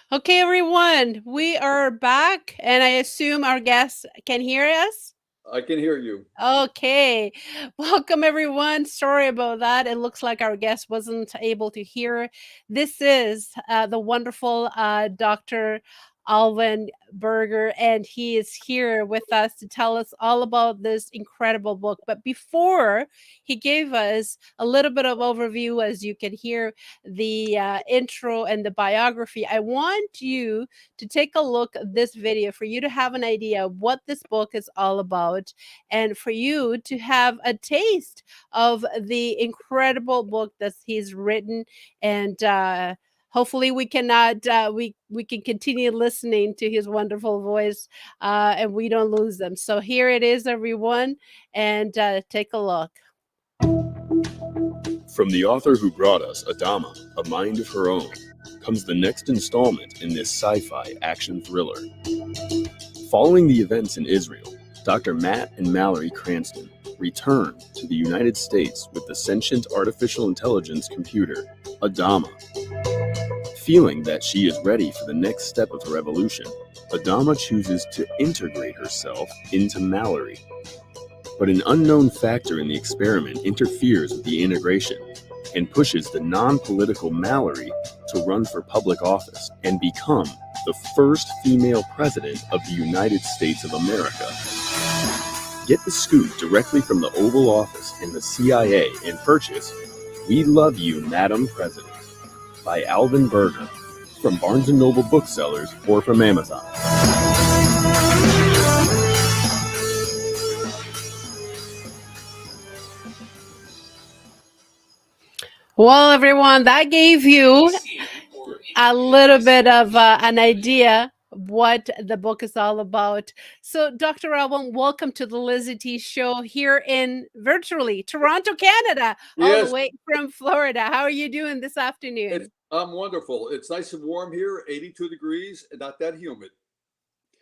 Okay, everyone, we are back, and I assume our guests can hear us. I can hear you. Okay, welcome everyone. Sorry about that. It looks like our guest wasn't able to hear. This is the wonderful Dr. Alvin Berger, and he is here with us to tell us all about this incredible book. But before he gave us a little bit of overview, as you can hear the intro and the biography, I want you to take a look at this video for you to have an idea of what this book is all about and for you to have a taste of the incredible book that he's written. And hopefully we cannot we can continue listening to his wonderful voice and we don't lose them. So here it is, everyone, and take a look. From the author who brought us Adama, A Mind of Her Own, comes the next installment in this sci-fi action thriller. Following the events in Israel, Dr. Matt and Mallory Cranston return to the United States with the sentient artificial intelligence computer, Adama. Feeling that she is ready for the next step of the revolution, Adama chooses to integrate herself into Mallory. But an unknown factor in the experiment interferes with the integration and pushes the non-political Mallory to run for public office and become the first female president of the United States of America. Get the scoop directly from the Oval Office and the CIA and purchase We Love You, Madam President by Alvin Berger from Barnes & Noble booksellers or from Amazon. Well, everyone, that gave you a little bit of an idea what the book is all about. So, Dr. Alvin, welcome to the LizyT Show here in virtually Toronto, Canada, all the Yes, way from Florida. How are you doing this afternoon? I'm wonderful. It's nice and warm here, 82 degrees, and not that humid.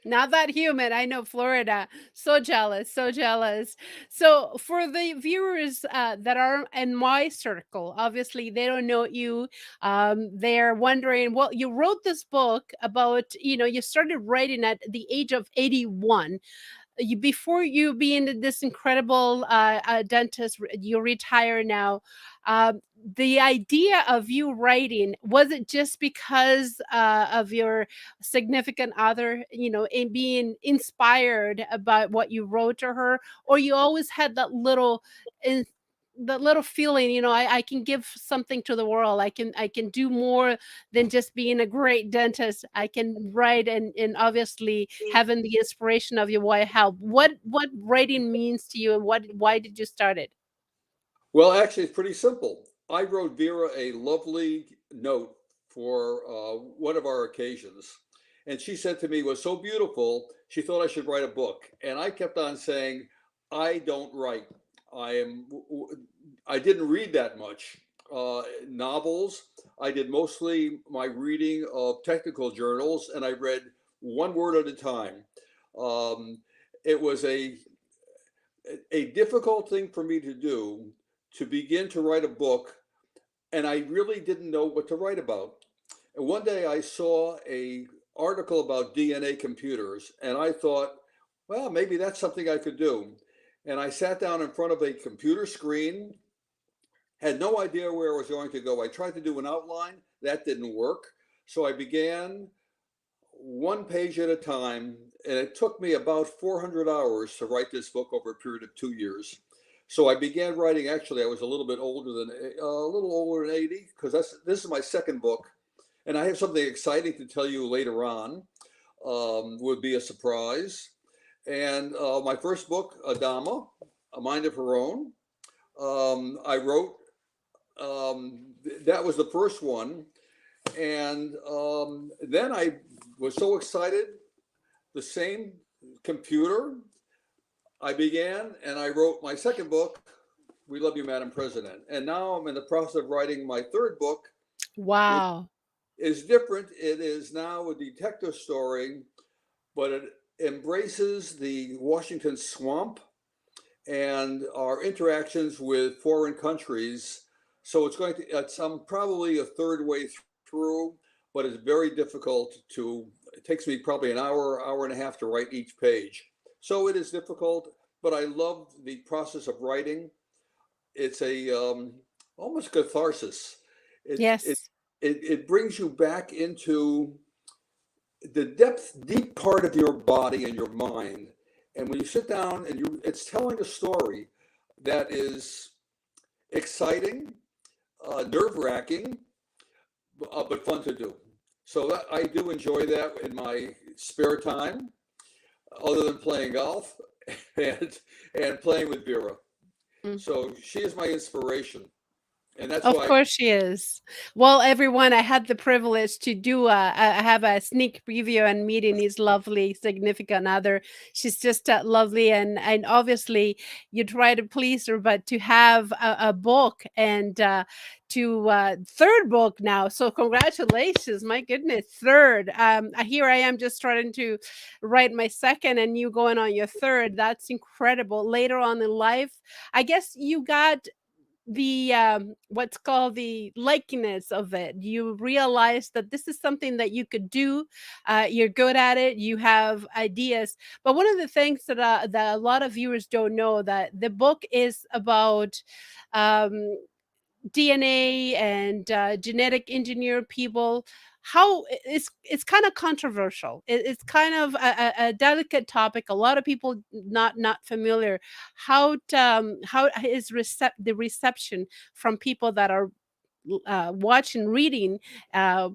Not that humid. I know Florida. So jealous, so jealous. So, for the viewers that are in my circle, obviously they don't know you. They're wondering, well, you wrote this book about, you started writing at the age of 81. Before you being this incredible dentist, you retire now. The idea of you writing, was it just because of your significant other, in being inspired about what you wrote to her, or you always had in, that little feeling, I can give something to the world. I can do more than just being a great dentist. I can write, and obviously having the inspiration of your wife help. What writing means to you, and why did you start it? Well, actually, it's pretty simple. I wrote Vera a lovely note for one of our occasions, and she said to me, it was so beautiful, she thought I should write a book. And I kept on saying, I don't write. I didn't read that much novels. I did mostly my reading of technical journals, and I read one word at a time. Um, it was a difficult thing for me to do, to begin to write a book, and I really didn't know what to write about. And one day I saw a article about DNA computers, and I thought, well, maybe that's something I could do. And I sat down in front of a computer screen, had no idea where I was going to go. I tried to do an outline, that didn't work. So I began one page at a time, and it took me about 400 hours to write this book over a period of 2 years. So I began writing. Actually, I was a little older than 80, because this is my second book, and I have something exciting to tell you later on. Would be a surprise. And my first book, Adama, A Mind of Her Own, I wrote. That was the first one, and then I was so excited. The same computer, I began and I wrote my second book, We Love You, Madam President. And now I'm in the process of writing my third book, which Wow. is different. It is now a detective story, but it embraces the Washington swamp and our interactions with foreign countries. So I'm probably a third way through, but it's very difficult to, it takes me probably an hour, hour and a half to write each page. So it is difficult, but I love the process of writing. It's a almost catharsis. Yes. It brings you back into the deep part of your body and your mind. And when you sit down and it's telling a story that is exciting, nerve-wracking, but fun to do. So I do enjoy that in my spare time, other than playing golf and playing with Vera. So she is my inspiration. And that's Of why. course she is. Well, everyone, I had the privilege to do have a sneak preview and meeting his lovely significant other. She's just lovely, and obviously you try to please her, but to have a book and to third book now. So congratulations, my goodness, third. Here I am just starting to write my second, and you going on your third. That's incredible. Later on in life, I guess you got the what's called the likeness of it. You realize that this is something that you could do. You're good at it, you have ideas. But one of the things that a lot of viewers don't know, that the book is about DNA and genetic engineer people. How it's kind of controversial. It's kind of a delicate topic. A lot of people not familiar. How is the reception from people that are watching, reading? Are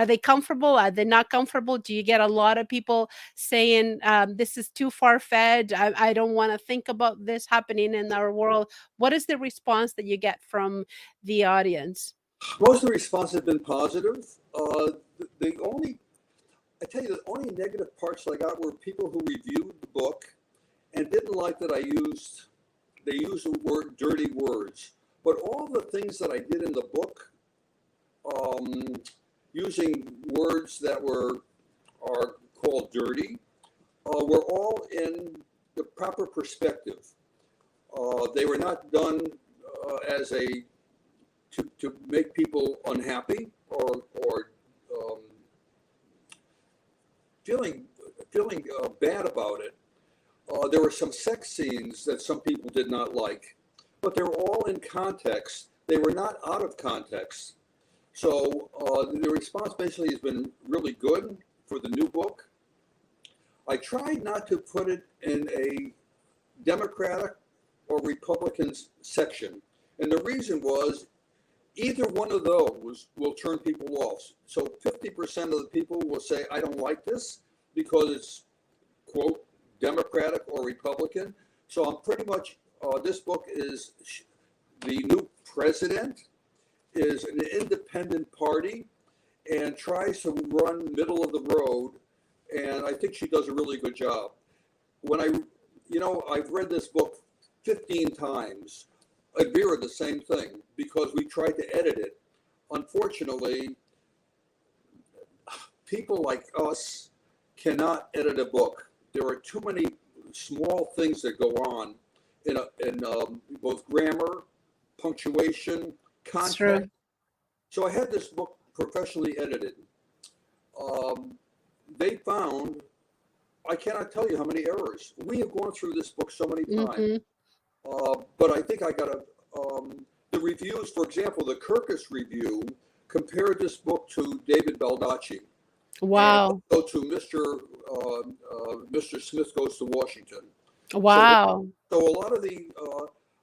they comfortable? Are they not comfortable? Do you get a lot of people saying this is too far-fetched? I don't want to think about this happening in our world. What is the response that you get from the audience? Most of the response has been positive. The only negative parts that I got were people who reviewed the book and didn't like that they used the word dirty words. But all the things that I did in the book, using words that are called dirty, were all in the proper perspective. They were not done as to make people unhappy or feeling bad about it. There were some sex scenes that some people did not like, but they were all in context. They were not out of context. So the response basically has been really good for the new book. I tried not to put it in a Democratic or Republican section. And the reason was either one of those will turn people off. So 50% of the people will say, I don't like this because it's, quote, Democratic or Republican. So I'm pretty much, this book is the new president is an independent party and tries to run middle of the road. And I think she does a really good job. I've read this book 15 times. Vera, the same thing, because we tried to edit it. Unfortunately, people like us cannot edit a book. There are too many small things that go on in both grammar, punctuation, context. Sure. So I had this book professionally edited. They found, I cannot tell you how many errors. We have gone through this book so many times. But I think I got the reviews, for example, the Kirkus review compared this book to David Baldacci. Wow. And also to Mr. Smith Goes to Washington. Wow. So a lot of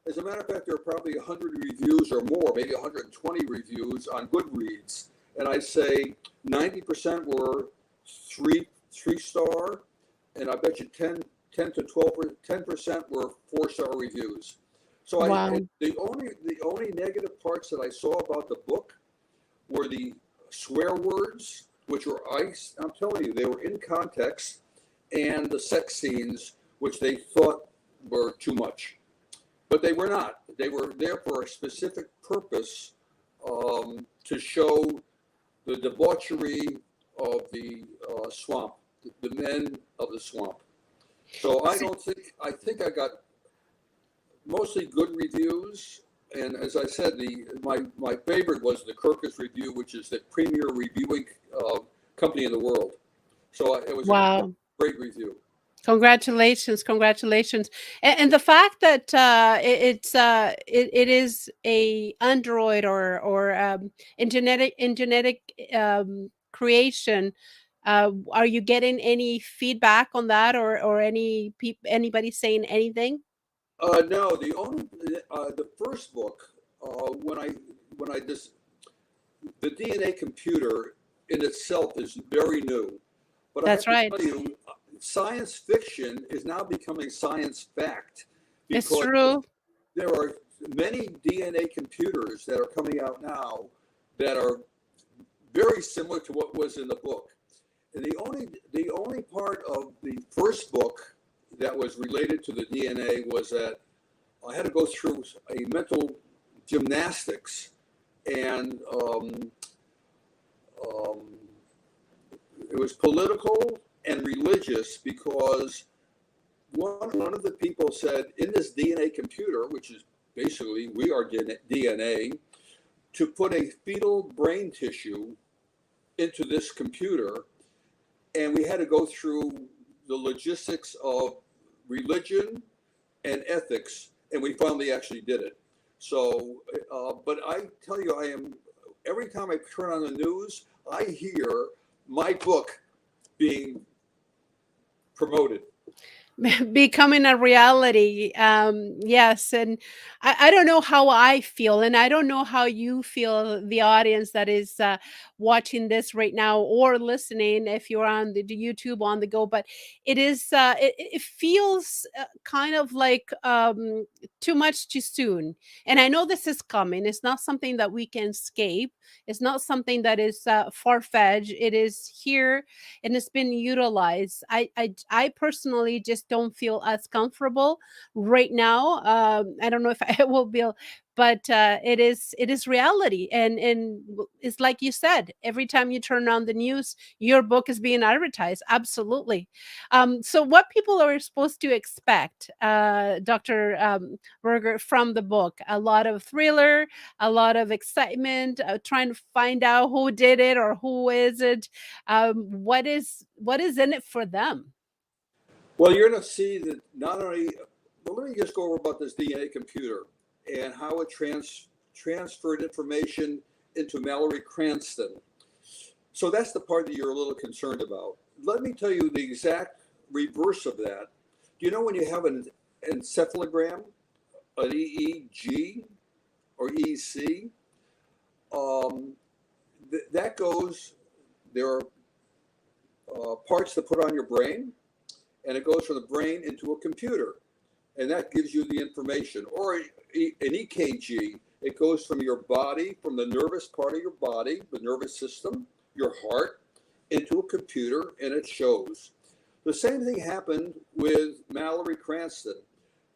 as a matter of fact, there are probably 100 reviews or more, maybe 120 reviews on Goodreads. And I'd say 90% were three-star, and I bet you 10 to 10% were 4-star reviews. So Wow. the only negative parts that I saw about the book were the swear words, which were I'm telling you, they were in context, and the sex scenes, which they thought were too much. But they were not. They were there for a specific purpose, to show the debauchery of the swamp, the men of the swamp. So I think I got mostly good reviews, And as I said, my favorite was the Kirkland Review, which is the premier reviewing company in the world. So it was a great review. Congratulations, congratulations. And the fact that it is a Android or in genetic creation, are you getting any feedback on that, or anybody saying anything? No, the first book, when I just, the DNA computer in itself is very new, but That's I have right. to tell you, science fiction is now becoming science fact, It's because true. there are many DNA computers that are coming out now that are very similar to what was in the book. And the only part of the first book that was related to the DNA was that I had to go through a mental gymnastics, and it was political and religious, because one of the people said, in this DNA computer, which is basically we are DNA, to put a fetal brain tissue into this computer, and we had to go through the logistics of religion and ethics, and we finally actually did it. So, but I tell you, every time I turn on the news, I hear my book being promoted. Becoming a reality. Yes. And I don't know how I feel, and I don't know how you feel, the audience that is watching this right now or listening, if you're on the YouTube on the go. But it feels kind of like too much too soon. And I know this is coming. It's not something that we can escape. It's not something that is far-fetched. It is here, and it's been utilized. I personally just don't feel as comfortable right now. I don't know if I will be, but it is reality, and it's like you said. Every time you turn on the news, your book is being advertised. Absolutely. So, what people are supposed to expect, Dr. Berger, from the book? A lot of thriller, a lot of excitement, trying to find out who did it or who is it. What is in it for them? Well, you're going to see that not only, well, let me just go over about this DNA computer and how it transferred information into Mallory Cranston. So that's the part that you're a little concerned about. Let me tell you the exact reverse of that. Do you know when you have an encephalogram, an EEG or EC, that goes, there are parts to put on your brain, and it goes from the brain into a computer, and that gives you the information. Or an EKG, it goes from your body, from the nervous part of your body, the nervous system, your heart, into a computer, and it shows. The same thing happened with Mallory Cranston.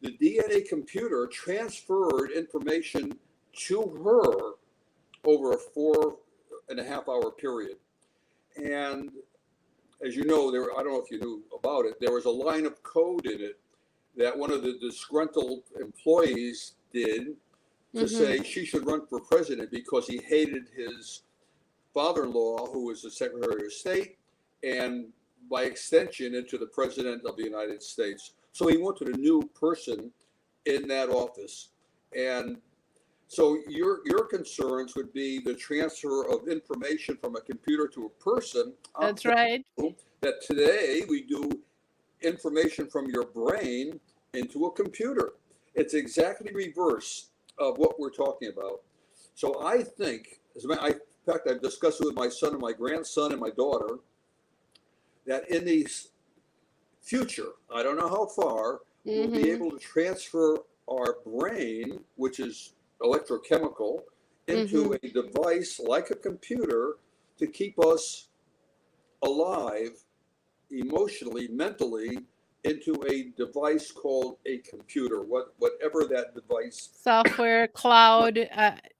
The DNA computer transferred information to her over a 4.5 hour period. And as you know, I don't know if you knew about it, there was a line of code in it that one of the disgruntled employees did to say she should run for president because he hated his father-in-law, who was the Secretary of State, and by extension into the President of the United States. So he wanted a new person in that office. And so your concerns would be the transfer of information from a computer to a person. That's right. That today we do information from your brain into a computer. It's exactly reverse of what we're talking about. So I think, in fact, I've discussed it with my son and my grandson and my daughter, that in the future, I don't know how far, we'll be able to transfer our brain, which is electrochemical, into a device like a computer to keep us alive emotionally, mentally, into a device called a computer, whatever that device. Software, cloud.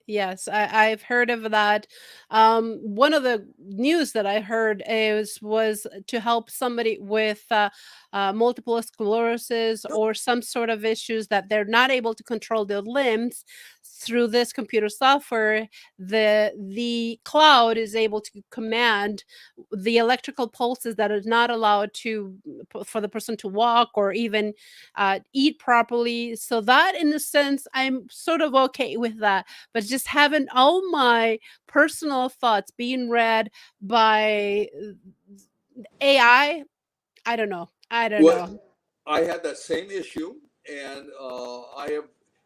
Yes, I've heard of that. One of the news that I heard was to help somebody with multiple sclerosis or some sort of issues that they're not able to control their limbs. through this computer software, the cloud is able to command the electrical pulses that are not allowed to for the person to walk or even eat properly. So that, in a sense, I'm sort of okay with that. But just having all my personal thoughts being read by AI, I don't know. I don't Well, know. I had that same issue, and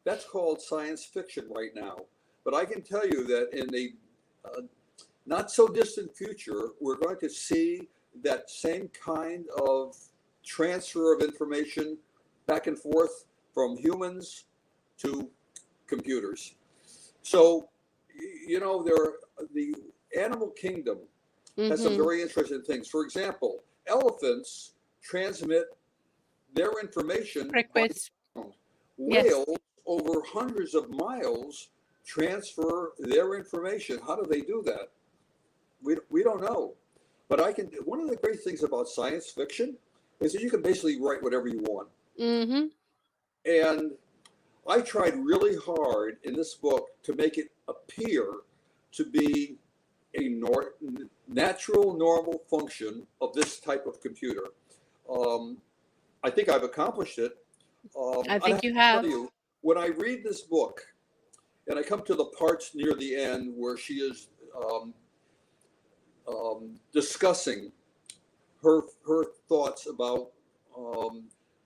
that's called science fiction right now. But I can tell you that in the not so distant future, we're going to see that same kind of transfer of information back and forth from humans to computers. So, the animal kingdom has some very interesting things. For example, elephants transmit their information by sound. Whales over hundreds of miles transfer their information. How do they do that? We don't know. But one of the great things about science fiction is that you can basically write whatever you want. And I tried really hard in this book to make it appear to be a natural, normal function of this type of computer. I think I've accomplished it. I think you have. When I read this book, and I come to the parts near the end where she is discussing her thoughts about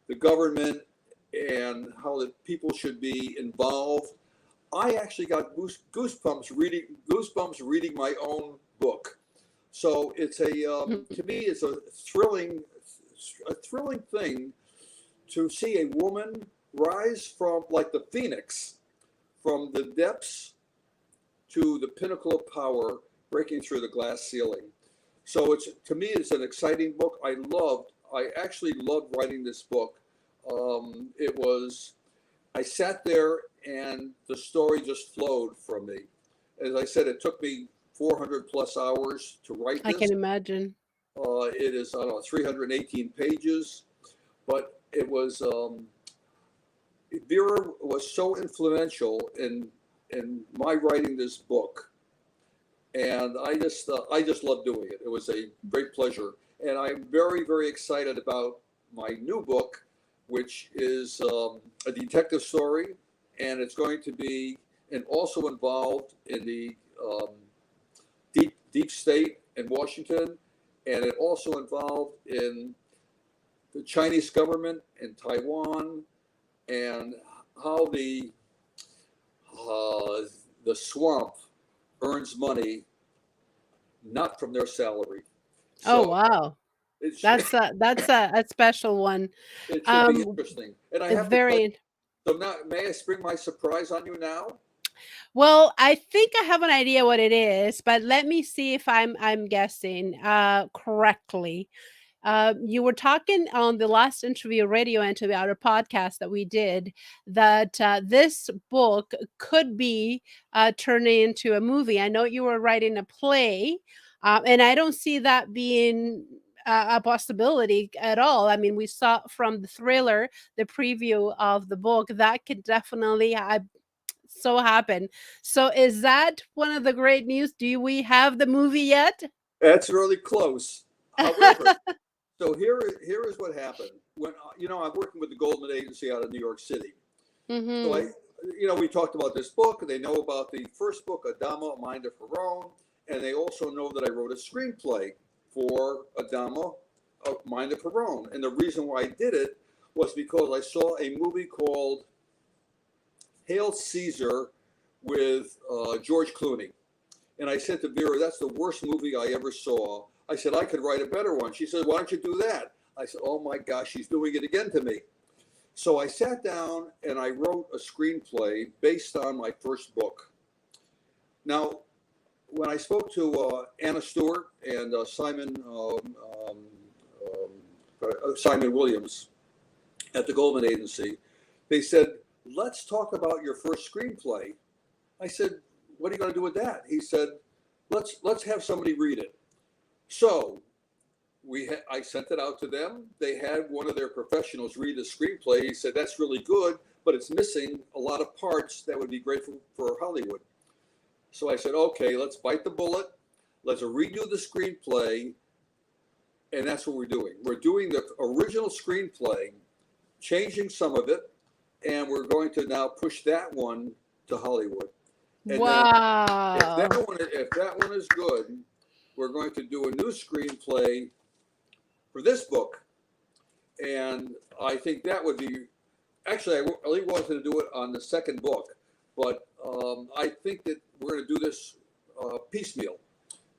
the government and how the people should be involved, I actually got goosebumps reading my own book. So it's to me, it's a thrilling thing to see a woman rise from, like the phoenix, from the depths to the pinnacle of power, breaking through the glass ceiling. So to me, it's an exciting book. I actually loved writing this book. I sat there and the story just flowed from me. As I said, it took me 400 plus hours to write this. I can imagine. It is, 318 pages, but it was, Vera was so influential in my writing this book. And I just loved doing it. It was a great pleasure. And I'm very, very excited about my new book, which is a detective story. And it's going to be also involved in the deep state in Washington. And it also involved in the Chinese government in Taiwan and how the swamp earns money not from their salary. So wow. That's a special one. It should be interesting. And I have very. So now, may I spring my surprise on you now? Well, I think I have an idea what it is, but let me see if I'm guessing correctly. You were talking on the last radio interview, our podcast that we did, that this book could be turning into a movie. I know you were writing a play, and I don't see that being a possibility at all. I mean, we saw from the thriller, the preview of the book, that could definitely so happen. So is that one of the great news? Do we have the movie yet? That's really close. However, so here is what happened. When I'm working with the Goldman Agency out of New York City. So we talked about this book. They know about the first book, Adama, A Mind of Her Own, and they also know that I wrote a screenplay for Adama, A Mind of Her Own. And the reason why I did it was because I saw a movie called Hail Caesar with George Clooney. And I said to Vera, that's the worst movie I ever saw. I said, I could write a better one. She said, why don't you do that? I said, oh my gosh, she's doing it again to me. So I sat down and I wrote a screenplay based on my first book. Now, when I spoke to Anna Stewart and Simon Williams at the Goldman Agency, they said, let's talk about your first screenplay. I said, what are you going to do with that? He said, let's have somebody read it. So I sent it out to them. They had one of their professionals read the screenplay. He said, that's really good, but it's missing a lot of parts that would be great for Hollywood. So I said, okay, let's bite the bullet. Let's redo the screenplay. And that's what we're doing. We're doing the original screenplay, changing some of it, and we're going to now push that one to Hollywood. And wow. then if that one is good, we're going to do a new screenplay for this book. And I think that would be, actually, I really wanted to do it on the second book, but I think that we're going to do this piecemeal.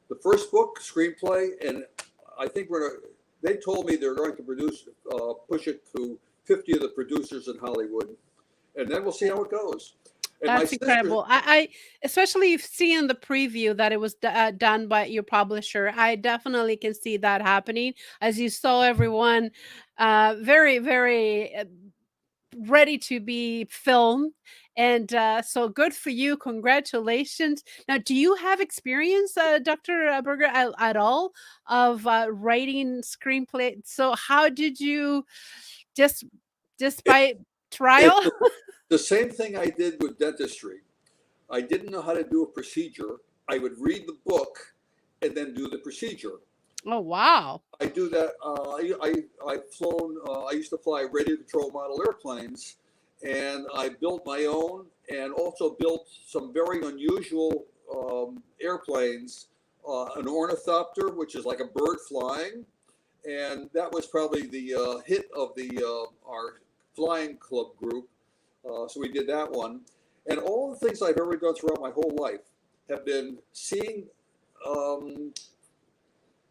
The first book, screenplay, and I think they told me they're going to push it to 50 of the producers in Hollywood, and then we'll see how it goes. And that's incredible. I especially seeing the preview that it was done by your publisher. I definitely can see that happening, as you saw everyone very, very ready to be filmed. And so good for you. Congratulations. Now, do you have experience, Dr. Berger, at all of writing screenplay? So how did you just by trial? The same thing I did with dentistry. I didn't know how to do a procedure. I would read the book and then do the procedure. Oh, wow. I do that. I've flown, I used to fly radio control model airplanes, and I built my own and also built some very unusual airplanes, an ornithopter, which is like a bird flying. And that was probably the hit of our flying club group. So we did that one. And all the things I've ever done throughout my whole life have been seeing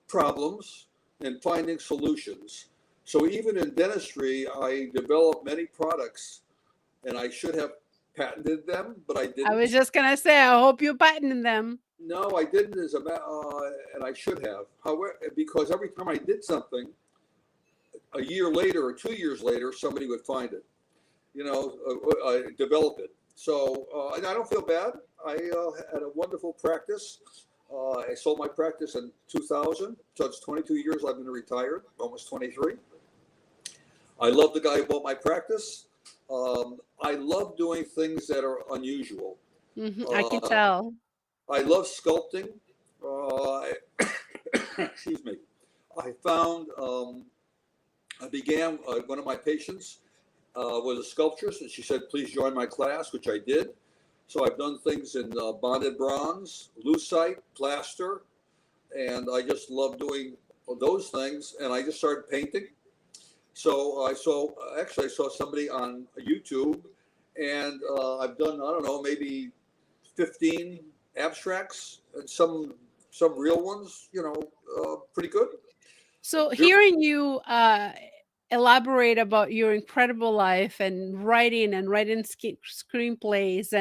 problems and finding solutions. So even in dentistry, I developed many products, and I should have patented them, but I didn't. I was just going to say, I hope you patented them. No, I didn't, and I should have. However, because every time I did something, a year later or 2 years later, somebody would find it, develop it. So and I don't feel bad. I had a wonderful practice. I sold my practice in 2000, so it's 22 years I've been retired, almost 23. I love the guy who bought my practice. I love doing things that are unusual. I can tell. I love sculpting. Excuse me. I found, I began, one of my patients was a sculptress, and she said, please join my class, which I did. So I've done things in bonded bronze, leucite, plaster, and I just love doing those things. And I just started painting. So I saw somebody on YouTube, and I've done, I don't know, maybe 15 abstracts and some real ones, pretty good. So hearing you elaborate about your incredible life and writing screenplays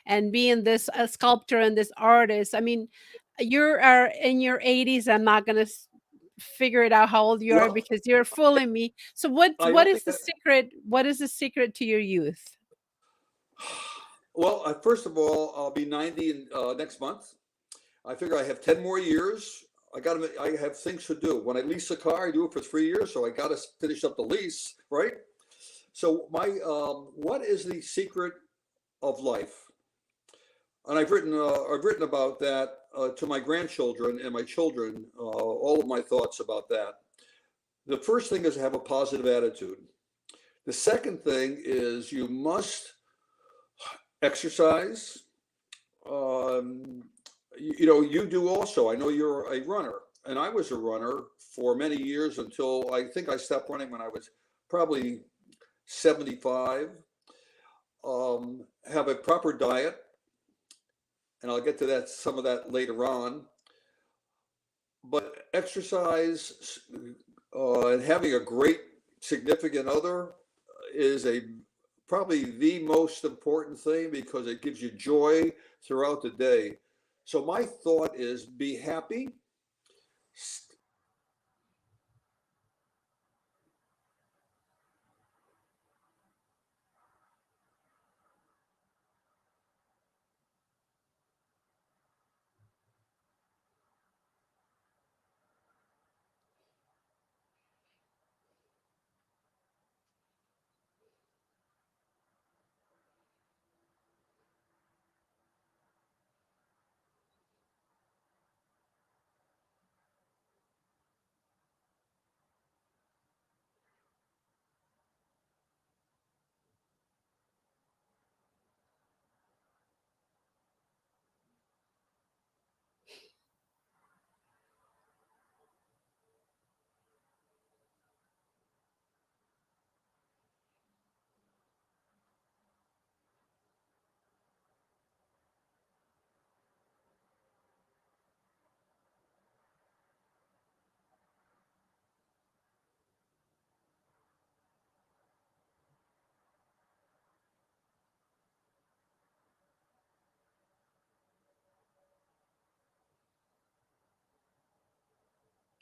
and being this sculptor and this artist, I mean, you are in your 80s. I'm not going to figure it out how old you are because you're fooling me. So what is the secret? What is the secret to your youth? Well, first of all, I'll be 90 next month. I figure I have 10 more years. I have things to do. When I lease a car, I do it for 3 years, so I got to finish up the lease, right? So what is the secret of life? And I've written about that to my grandchildren and my children, all of my thoughts about that. The first thing is to have a positive attitude. The second thing is you must exercise. You do also. I know you're a runner, and I was a runner for many years until I think I stopped running when I was probably 75. Have a proper diet, and I'll get to some of that later on. But exercise and having a great significant other is probably the most important thing because it gives you joy throughout the day. So my thought is be happy.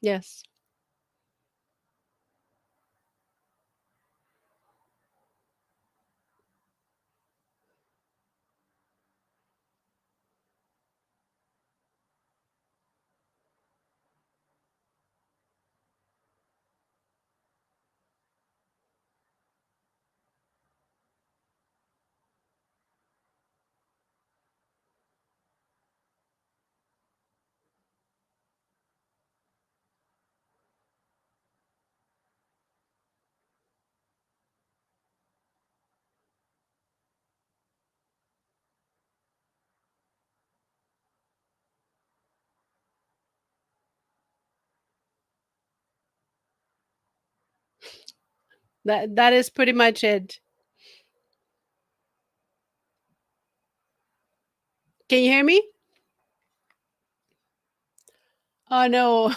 Yes. That is pretty much it. Can you hear me? Oh, no.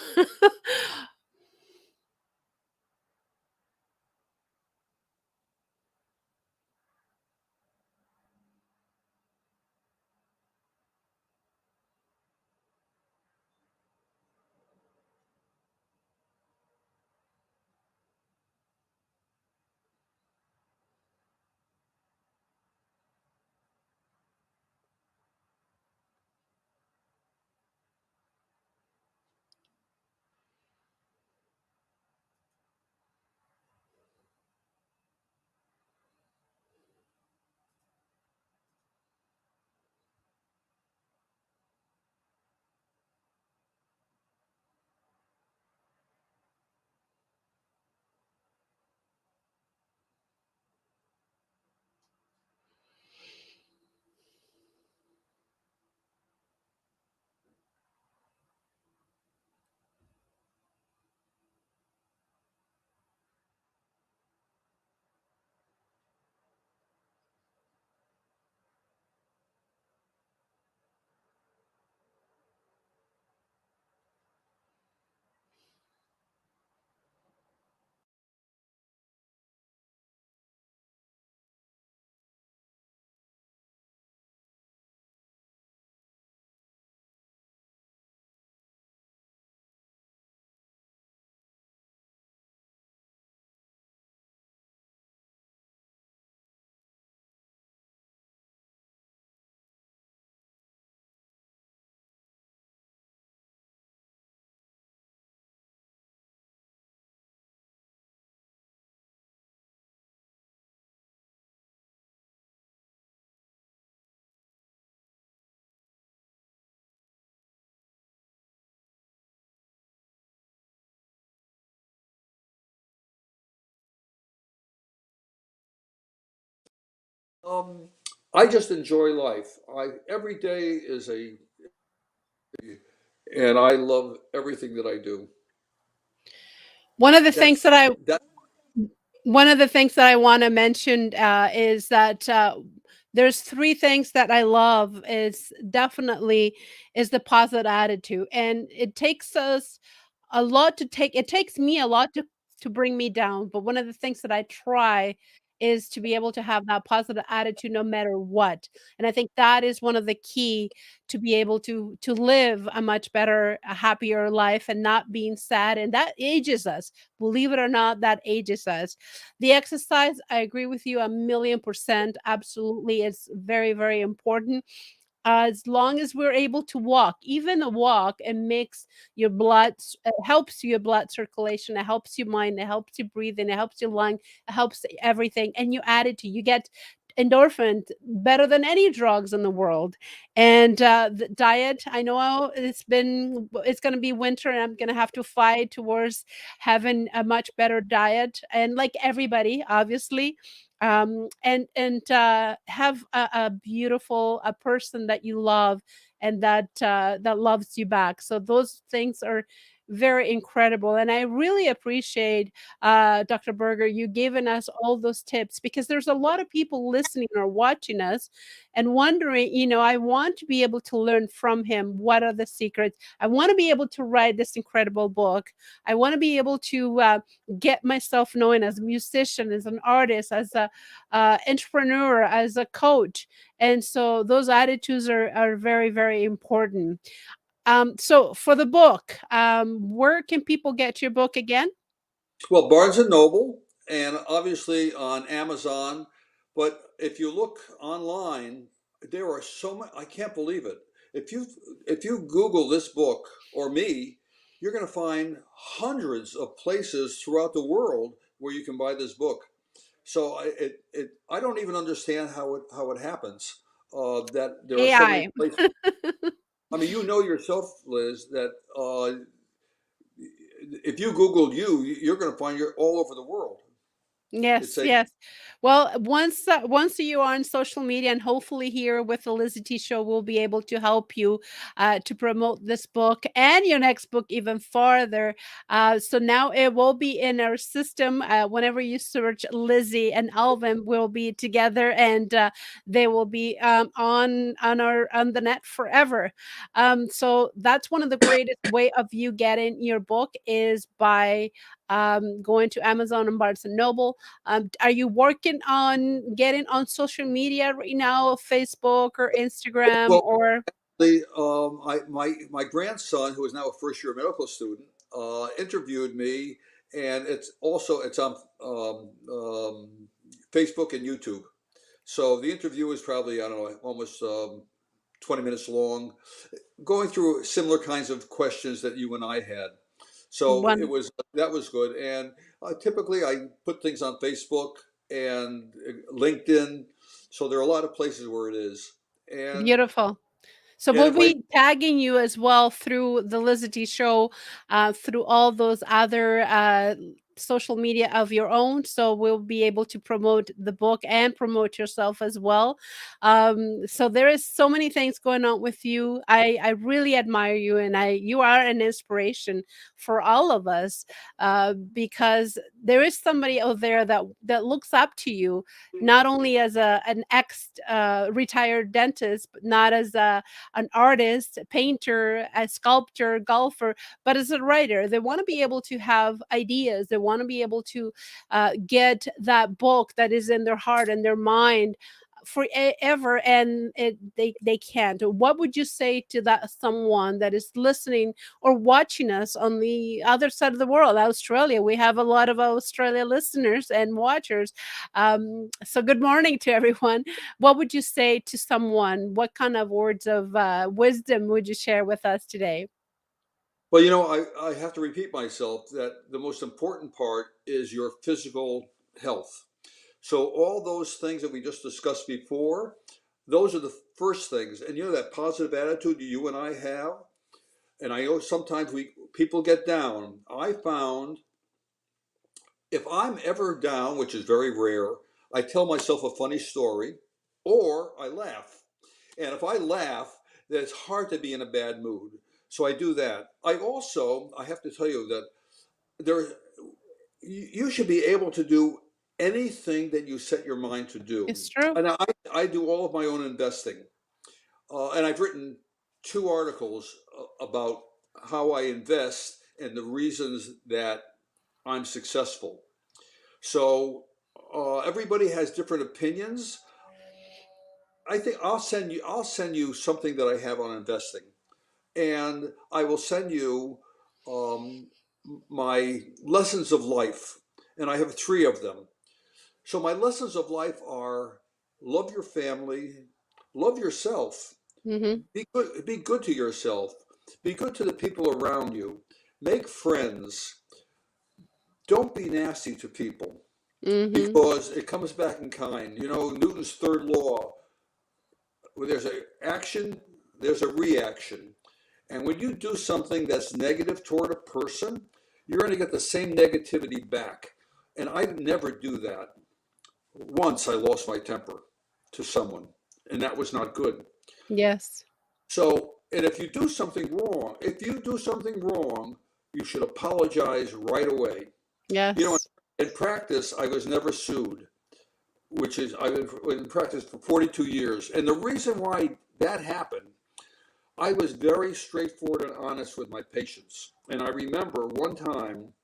Um, I just enjoy life. Every day is a, and I love everything that I do. One of the things That's that I that. One of the things that I wanna mention, is that, there's 3 things that I love is definitely is the positive attitude, and it takes us a lot to take it takes me a lot to bring me down, but one of the things that I try is to be able to have that positive attitude no matter what, and I think that is one of the key to be able to live a much better, a happier life and not being sad, and that ages us. Believe it or not, that ages us. The exercise, I agree with you 1,000,000%. Absolutely, it's very, very important. As long as we're able to walk, even a walk, it makes your it helps your blood circulation, it helps your mind, it helps you breathe, and it helps your lung, it helps everything, and you add it to you get endorphin better than any drugs in the world. And the diet, I know it's going to be winter, and I'm going to have to fight towards having a much better diet, and like everybody, obviously, and have a beautiful a person that you love and that loves you back. So those things are very incredible, and I really appreciate, Dr. Berger, you giving us all those tips, because there's a lot of people listening or watching us and wondering, I want to be able to learn from him. What are the secrets? I want to be able to write this incredible book. I want to be able to get myself known as a musician, as an artist, as a entrepreneur, as a coach. And so those attitudes are very, very important. So for the book, where can people get your book again? Well, Barnes and Noble, and obviously on Amazon. But if you look online, there are so many. I can't believe it. If you Google this book or me, you're going to find hundreds of places throughout the world where you can buy this book. So I don't even understand how it happens that there are so many AI. places. I mean, you know yourself, Liz, that if you Googled you're going to find you're all over the world. It's Yes, a yes. Well, once you are on social media, and hopefully here with the LizyT Show, we'll be able to help you to promote this book and your next book even farther. So now it will be in our system. Whenever you search Lizzy and Alvin, will be together, and they will be on the net forever. So that's one of the greatest way of you getting your book is by going to Amazon and Barnes and Noble. Are you working on getting on social media right now, Facebook or Instagram well, or? my grandson, who is now a first year medical student, interviewed me, and it's on Facebook and YouTube. So the interview is probably, I don't know, almost 20 minutes long, going through similar kinds of questions that you and I had. So One that was good. And typically I put things on Facebook and LinkedIn. So there are a lot of places where it is. And beautiful. So and we'll if I be tagging you as well through the LizyT Show, through all those other social media of your own. So we'll be able to promote the book and promote yourself as well. So there is so many things going on with you. I really admire you, and you are an inspiration for all of us because there is somebody out there that looks up to you, not only as an ex retired dentist, but not as an artist, a painter, a sculptor, golfer, but as a writer. They want to be able to have ideas. They want to be able to get that book that is in their heart and their mind forever, and they can't. What would you say to that someone that is listening or watching us on the other side of the world, Australia? We have a lot of Australia listeners and watchers. So good morning to everyone. What would you say to someone? What kind of words of wisdom would you share with us today? Well, I have to repeat myself that the most important part is your physical health. So all those things that we just discussed before, those are the first things. And that positive attitude you and I have, and I know sometimes people get down. I found if I'm ever down, which is very rare, I tell myself a funny story or I laugh. And if I laugh, then it's hard to be in a bad mood. So I do that. I have to tell you that there, you should be able to do anything that you set your mind to do. It's true. And I do all of my own investing. And I've written 2 articles about how I invest and the reasons that I'm successful. So everybody has different opinions. I think I'll send you something that I have on investing, and I will send you my lessons of life, and I have 3 of them. So my lessons of life are: love your family, love yourself, Mm-hmm. be good to yourself, be good to the people around you, make friends, don't be nasty to people Mm-hmm. because it comes back in kind. Newton's 3rd law, where there's an action, there's a reaction. And when you do something that's negative toward a person, you're going to get the same negativity back. And I never do that. Once I lost my temper to someone, and that was not good. Yes. So, and if you do something wrong, you should apologize right away. Yes. In practice, I was never sued, which is I've been in practice for 42 years. And the reason why that happened, I was very straightforward and honest with my patients. And I remember one time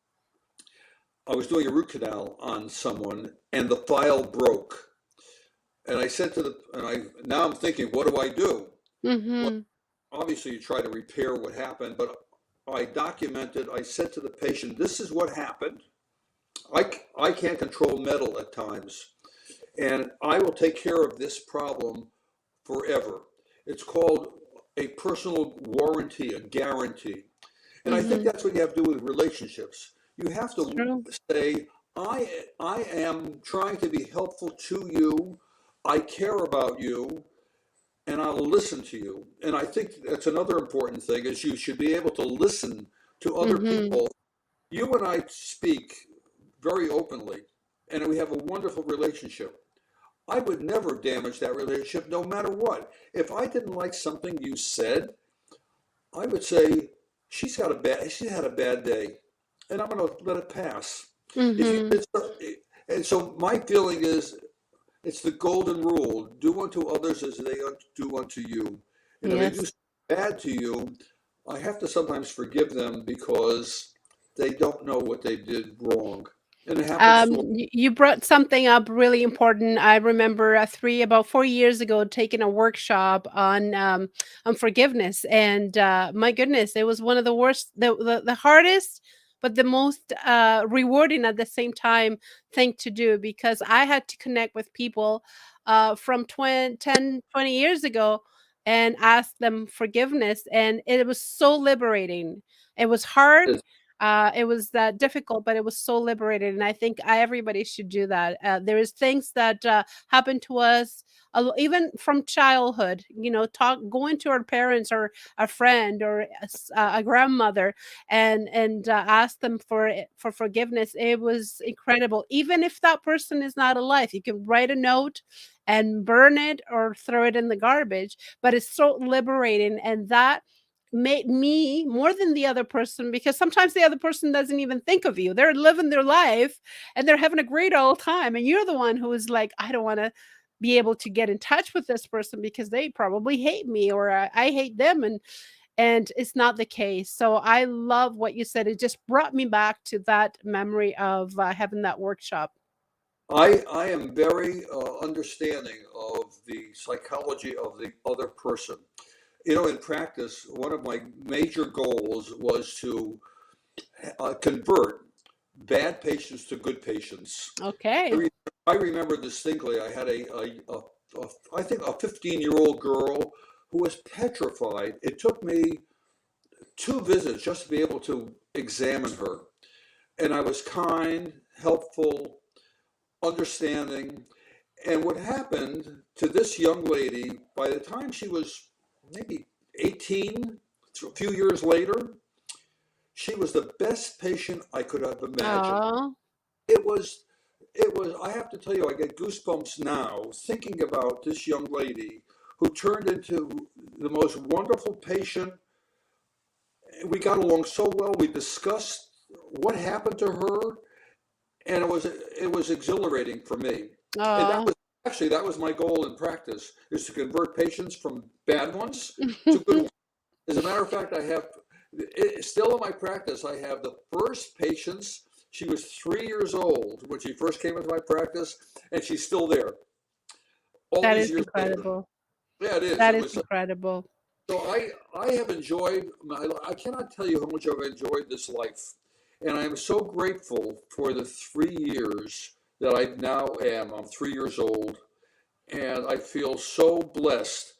I was doing a root canal on someone and the file broke. And I said now I'm thinking, what do I do? Well, Mm-hmm. obviously you try to repair what happened, but I documented, I said to the patient, this is what happened. I can't control metal at times, and I will take care of this problem forever. It's called a personal warranty, a guarantee. And I think that's what you have to do with relationships. You have to say, I am trying to be helpful to you. I care about you, and I'll listen to you. And I think that's another important thing, is you should be able to listen to other people. You and I speak very openly, and we have a wonderful relationship. I would never damage that relationship no matter what. If I didn't like something you said, I would say, she had a bad day, and I'm going to let it pass. And so my feeling is, it's the golden rule: do unto others as they do unto you. And if they do something bad to you, I have to sometimes forgive them because they don't know what they did wrong. And it happens. You brought something up really important. I remember about 4 years ago taking a workshop on forgiveness, and my goodness, it was one of the worst, the hardest, but the most rewarding at the same time thing to do, because I had to connect with people from 10, 20 years ago and ask them forgiveness, and it was so liberating. It was hard. It was difficult, but it was so liberating, and I think everybody should do that. There is things that happen to us, even from childhood. Going to our parents or a friend or a grandmother, and ask them for forgiveness. It was incredible. Even if that person is not alive, you can write a note and burn it or throw it in the garbage. But it's so liberating, and that made me more than the other person, because sometimes the other person doesn't even think of you. They're living their life and they're having a great old time, and you're the one who is like, I don't want to be able to get in touch with this person because they probably hate me, or I hate them, and it's not the case. So I love what you said. It just brought me back to that memory of having that workshop. I am very understanding of the psychology of the other person. In practice, one of my major goals was to convert bad patients to good patients. Okay. I remember distinctly, I had I think a 15-year-old girl who was petrified. It took me 2 visits just to be able to examine her. And I was kind, helpful, understanding. And what happened to this young lady, by the time she was maybe 18, a few years later, she was the best patient I could have imagined. It was, I have to tell you, I get goosebumps now thinking about this young lady who turned into the most wonderful patient. We got along so well. We discussed what happened to her, and it was exhilarating for me. And that was my goal in practice, is to convert patients from bad ones to good ones. As a matter of fact, still in my practice, I have the first patients. She was 3 years old when she first came into my practice, and she's still there. That is incredible. Yeah, it is. That is incredible. So I have enjoyed, I cannot tell you how much I've enjoyed this life. And I am so grateful for the 3 years that I now am. I'm 3 years old, and I feel so blessed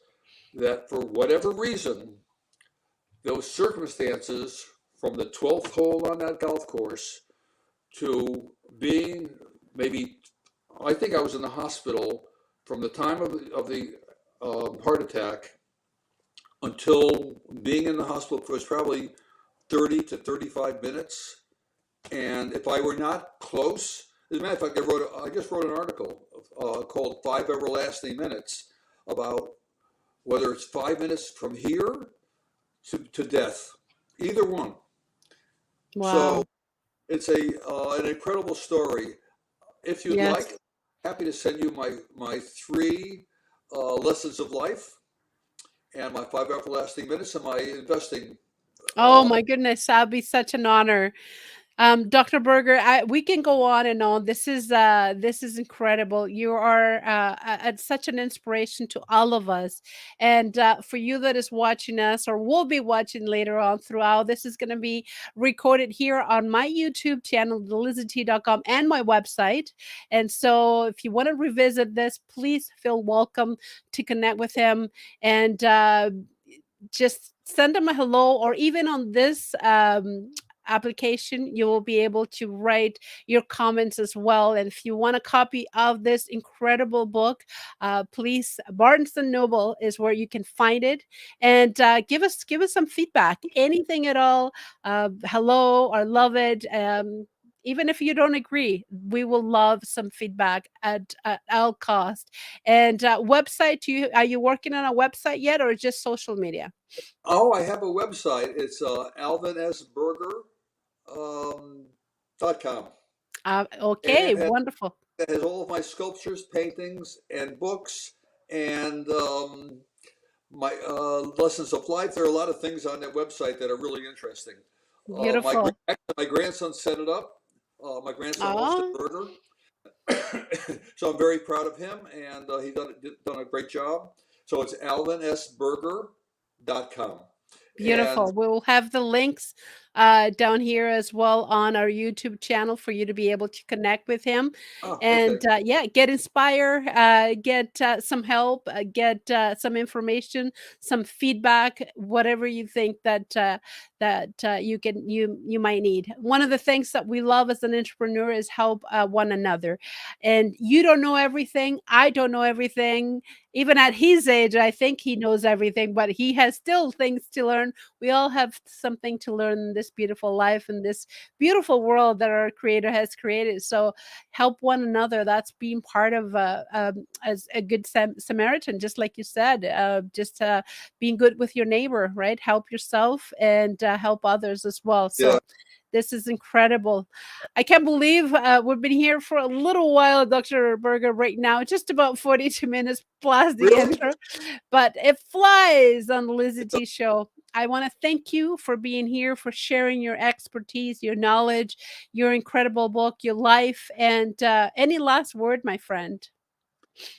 that for whatever reason, those circumstances, from the 12th hole on that golf course to being I think I was in the hospital from the time of the heart attack until being in the hospital was probably 30 to 35 minutes. And if I were not close, as a matter of fact, I just wrote an article called 5 Everlasting Minutes, about whether it's 5 minutes from here to death, either one. Wow. So it's an incredible story. If you'd like, happy to send you my 3 lessons of life and my 5 Everlasting Minutes and my investing. Oh my goodness, that'd be such an honor. Dr. Berger, we can go on and on. This is incredible. You are such an inspiration to all of us, and for you that is watching us or will be watching later on throughout, this is going to be recorded here on my YouTube channel, LizyT.com, and my website. And so, if you want to revisit this, please feel welcome to connect with him and just send them a hello, or even on this application you will be able to write your comments as well. And if you want a copy of this incredible book, please, Barnes and Noble is where you can find it. And give us some feedback, anything at all. Hello or love it. Even if you don't agree, we will love some feedback at all cost. And website, are you working on a website yet, or just social media? Oh, I have a website. It's alvinsberger.com. Okay, And wonderful. it has all of my sculptures, paintings, and books, and my lessons of life. There are a lot of things on that website that are really interesting. Beautiful. My grandson set it up. My grandson Oh, hosted Burger. So I'm very proud of him, and he's done a great job. So it's alvinsberger.com. beautiful. And We'll have the links down here as well on our YouTube channel for you to be able to connect with him. And okay. yeah, get inspired, get some help, get some information, some feedback, whatever you think that you might need. One of the things that we love as an entrepreneur is help one another. And you don't know everything. I don't know everything. Even at his age, I think he knows everything, but he has still things to learn. We all have something to learn in this beautiful life and this beautiful world that our creator has created. So help one another. That's being part of as a good Samaritan, just like you said, just being good with your neighbor, right? Help yourself and help others as well. So Yeah. this is incredible. I can't believe we've been here for a little while, Dr. Berger, right now, just about 42 minutes plus the Really? intro, but it flies on the LizyT Show. I want to thank you for being here, for sharing your expertise, your knowledge, your incredible book, your life, and any last word, my friend?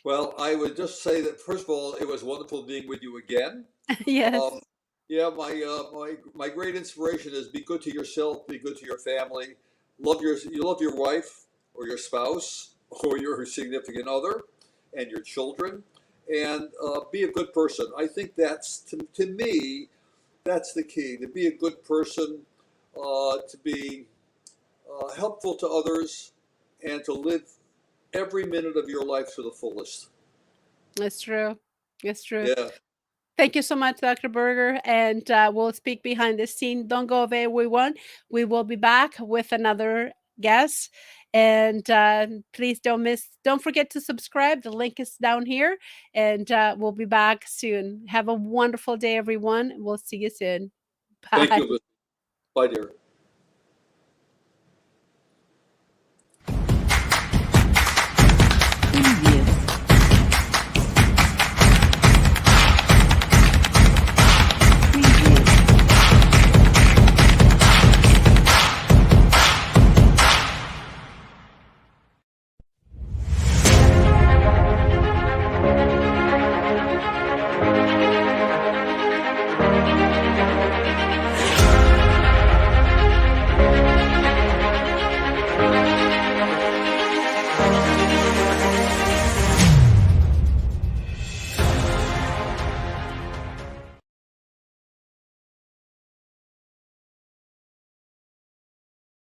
Well, I would just say that first of all, it was wonderful being with you again. Um, Yes. yeah, my great inspiration is be good to yourself, be good to your family, you love your wife or your spouse or your significant other and your children, and be a good person. I think that's to me that's the key, to be a good person, to be helpful to others, and to live every minute of your life to the fullest. That's true. It's true. Yeah. Thank you so much, Dr. Berger. And we'll speak behind the scene. Don't go away, everyone. We will be back with another guest. And please don't forget to subscribe. The link is down here. And we'll be back soon. Have a wonderful day, everyone. We'll see you soon. Thank Bye. you. Bye, dear.